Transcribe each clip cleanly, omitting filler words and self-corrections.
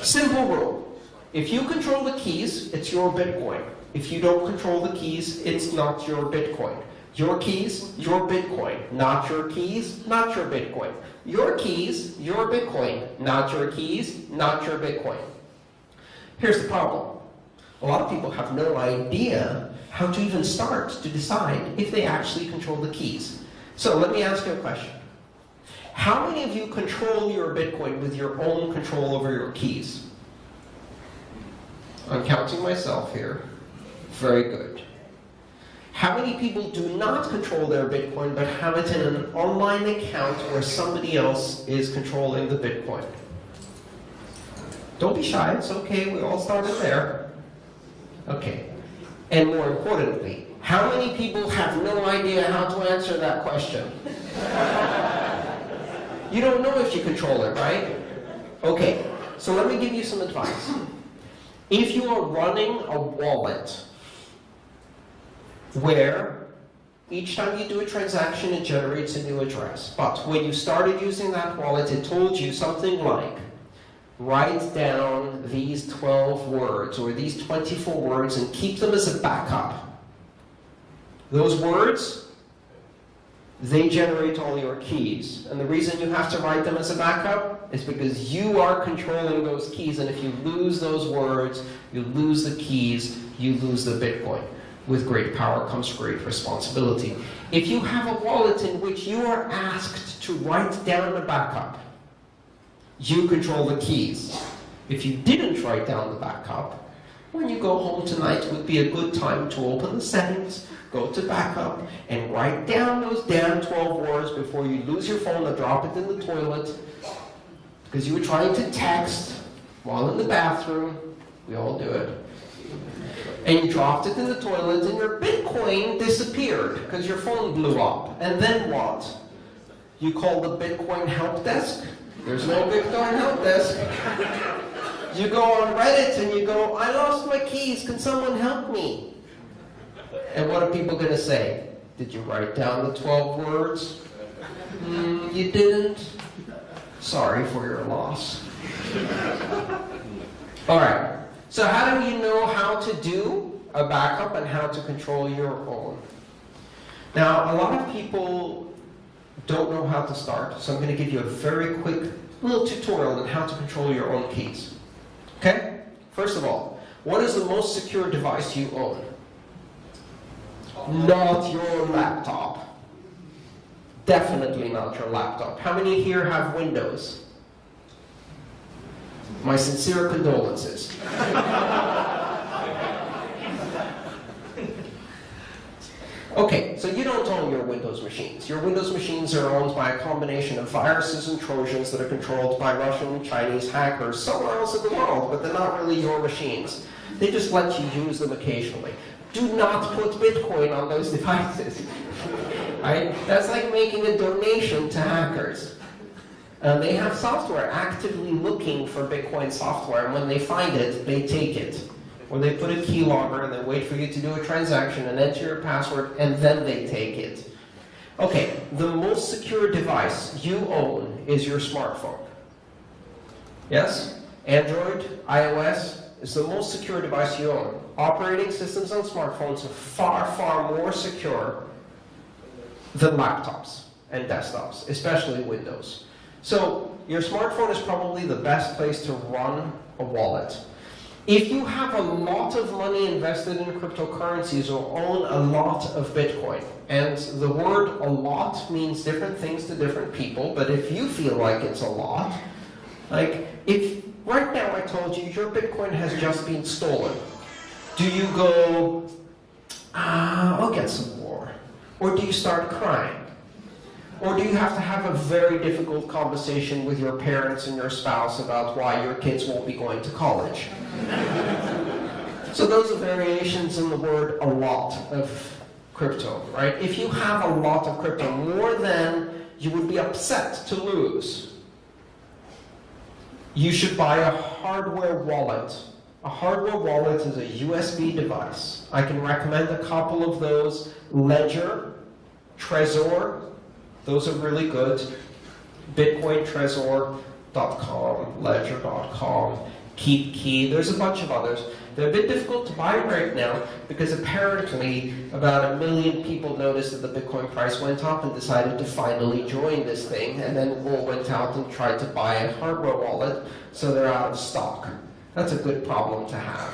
Simple rule. If you control the keys, it's your Bitcoin. If you don't control the keys, it's not your Bitcoin. Your keys, your Bitcoin. Not your keys, not your Bitcoin. Your keys, your Bitcoin. Not your keys, not your Bitcoin. Here's the problem. A lot of people have no idea how to even start to decide if they actually control the keys. So let me ask you a question. How many of you control your Bitcoin with your own control over your keys? I'm counting myself here. Very good. How many people do not control their Bitcoin but have it in an online account where somebody else is controlling the Bitcoin? Don't be shy, it's okay, we all started there. Okay. And more importantly, how many people have no idea how to answer that question? You don't know if you control it, right? Okay, so let me give you some advice. If you are running a wallet where each time you do a transaction it generates a new address, but when you started using that wallet it told you something like, write down these 12 words or these 24 words and keep them as a backup. Those words, they generate all your keys. And the reason you have to write them as a backup is because you are controlling those keys, and if you lose those words, you lose the keys, you lose the Bitcoin. With great power comes great responsibility. If you have a wallet in which you are asked to write down a backup, you control the keys. If you didn't write down the backup, when you go home tonight would be a good time to open the settings, go to backup, and write down those damn 12 words before you lose your phone or drop it in the toilet because you were trying to text while in the bathroom. We all do it. And you dropped it in the toilet and your Bitcoin disappeared because your phone blew up. And then what? You call the Bitcoin help desk? There's no Bitcoin help desk. You go on Reddit and you go, I lost my keys, can someone help me? And what are people going to say? Did you write down the 12 words? You didn't? Sorry for your loss. All right. So how do you know how to do a backup and how to control your own? Now, a lot of people don't know how to start, so I'm going to give you a very quick little tutorial on how to control your own keys. Okay? First of all, what is the most secure device you own? Not your laptop. Definitely not your laptop. How many here have Windows? My sincere condolences. Okay, so you don't own your Windows machines. Your Windows machines are owned by a combination of viruses and Trojans that are controlled by Russian and Chinese hackers somewhere else in the world, but they're not really your machines. They just let you use them occasionally. Do not put Bitcoin on those devices. Right? That's like making a donation to hackers. They have software actively looking for Bitcoin software, and when they find it, they take it. Or they put a keylogger and then wait for you to do a transaction and enter your password, and then they take it. Okay, the most secure device you own is your smartphone. Yes? Android, iOS is the most secure device you own. Operating systems on smartphones are far, far more secure than laptops and desktops, especially Windows. So your smartphone is probably the best place to run a wallet. If you have a lot of money invested in cryptocurrencies or own a lot of Bitcoin, and the word a lot means different things to different people, but if you feel like it's a lot, like if right now I told you your Bitcoin has just been stolen, do you go, I'll get some more? Or do you start crying? Or do you have to have a very difficult conversation with your parents and your spouse about why your kids won't be going to college? So those are variations in the word a lot of crypto, right? If you have a lot of crypto, more than you would be upset to lose, you should buy a hardware wallet. A hardware wallet is a USB device. I can recommend a couple of those. Ledger, Trezor, those are really good. BitcoinTrezor.com, Ledger.com, Keep Key. There's a bunch of others. They're a bit difficult to buy right now because apparently about 1 million people noticed that the Bitcoin price went up and decided to finally join this thing, and then all went out and tried to buy a hardware wallet, so they're out of stock. That's a good problem to have.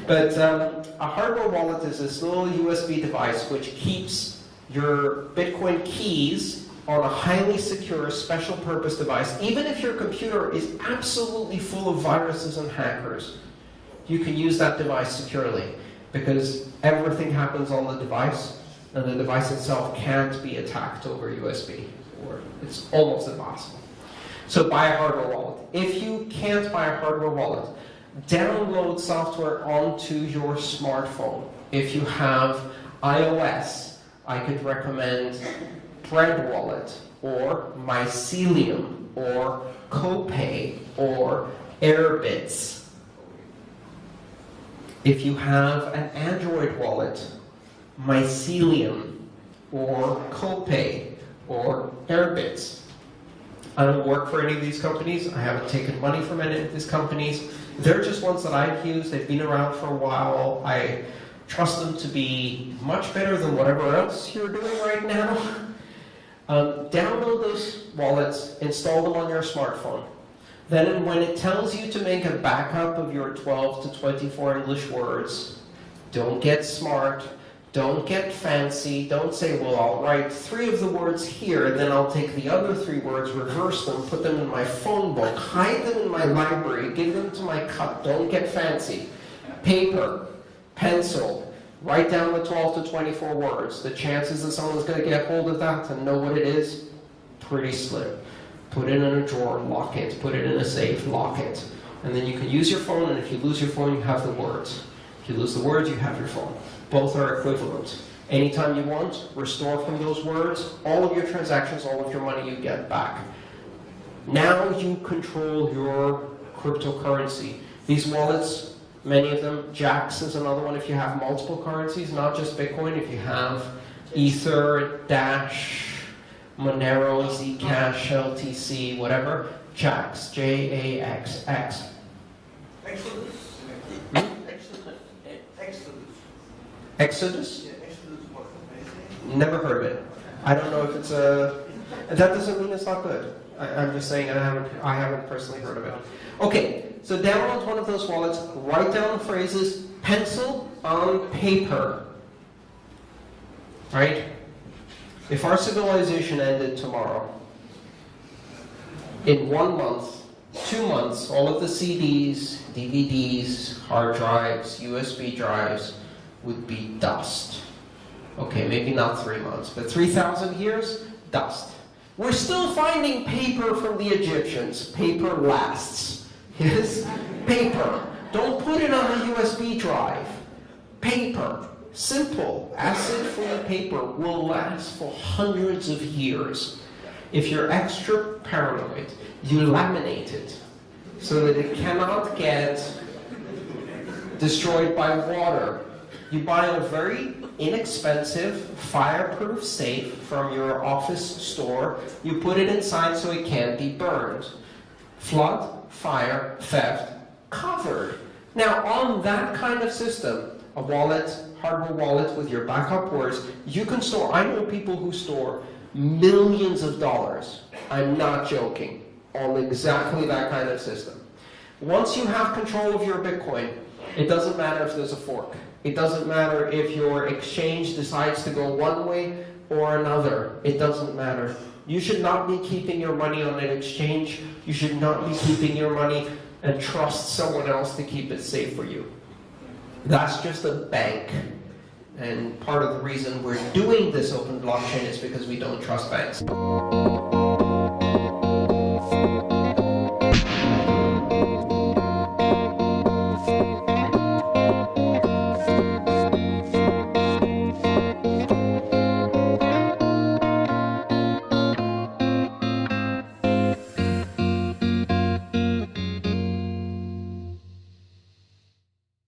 But a hardware wallet is this little USB device which keeps your Bitcoin keys on a highly secure, special purpose device. Even if your computer is absolutely full of viruses and hackers, you can use that device securely because everything happens on the device and the device itself can't be attacked over USB, or it's almost impossible. So buy a hardware wallet. If you can't buy a hardware wallet, download software onto your smartphone. If you have iOS, I could recommend Bread Wallet, or Mycelium, or Copay, or Airbits. If you have an Android wallet, Mycelium, or Copay, or Airbits. I don't work for any of these companies. I haven't taken money from any of these companies. They're just ones that I've used. They've been around for a while. I trust them to be much better than whatever else you're doing right now. Download those wallets, install them on your smartphone. Then when it tells you to make a backup of your 12 to 24 English words, don't get smart, don't get fancy, don't say, well, I'll write 3 of the words here, then I'll take the other 3 words, reverse them, put them in my phone book, hide them in my library, give them to my cup. Don't get fancy. Paper, pencil, write down the 12 to 24 words. The chances that someone's going to get hold of that and know what it is, pretty slim. Put it in a drawer, lock it. Put it in a safe, lock it. And then you can use your phone, and if you lose your phone, you have the words. If you lose the words, you have your phone. Both are equivalent. Anytime you want, restore from those words. All of your transactions, all of your money you get back. Now you control your cryptocurrency. These wallets, many of them, Jax is another one if you have multiple currencies, not just Bitcoin. If you have Ether, Dash, Monero, Zcash, LTC, whatever, Jax, J-A-X-X. Exodus? Exodus? Yeah, Exodus what? Never heard of it. I don't know if it's a... That doesn't mean it's not good. I'm just saying I haven't personally heard of it. Okay, so download one of those wallets, write down phrases, pencil on paper. Right? If our civilization ended tomorrow, in 1 month, 2 months, all of the CDs, DVDs, hard drives, USB drives would be dust. Okay, maybe not 3 months, but 3,000 years, dust. We're still finding paper from the Egyptians. Paper lasts. Yes? Paper. Don't put it on a USB drive. Paper. Simple, acid-free paper will last for hundreds of years. If you're extra paranoid, you laminate it so that it cannot get destroyed by water. You buy a very inexpensive, fireproof safe from your office store. You put it inside so it can't be burned. Flood, fire, theft, covered. Now, on that kind of system, a wallet, hardware wallet with your backup words, you can store, I know people who store millions of dollars, I'm not joking, on exactly that kind of system. Once you have control of your Bitcoin, it doesn't matter if there's a fork. It doesn't matter if your exchange decides to go one way or another. It doesn't matter. You should not be keeping your money on an exchange. You should not be keeping your money and trust someone else to keep it safe for you. That's just a bank. And part of the reason we're doing this open blockchain is because we don't trust banks.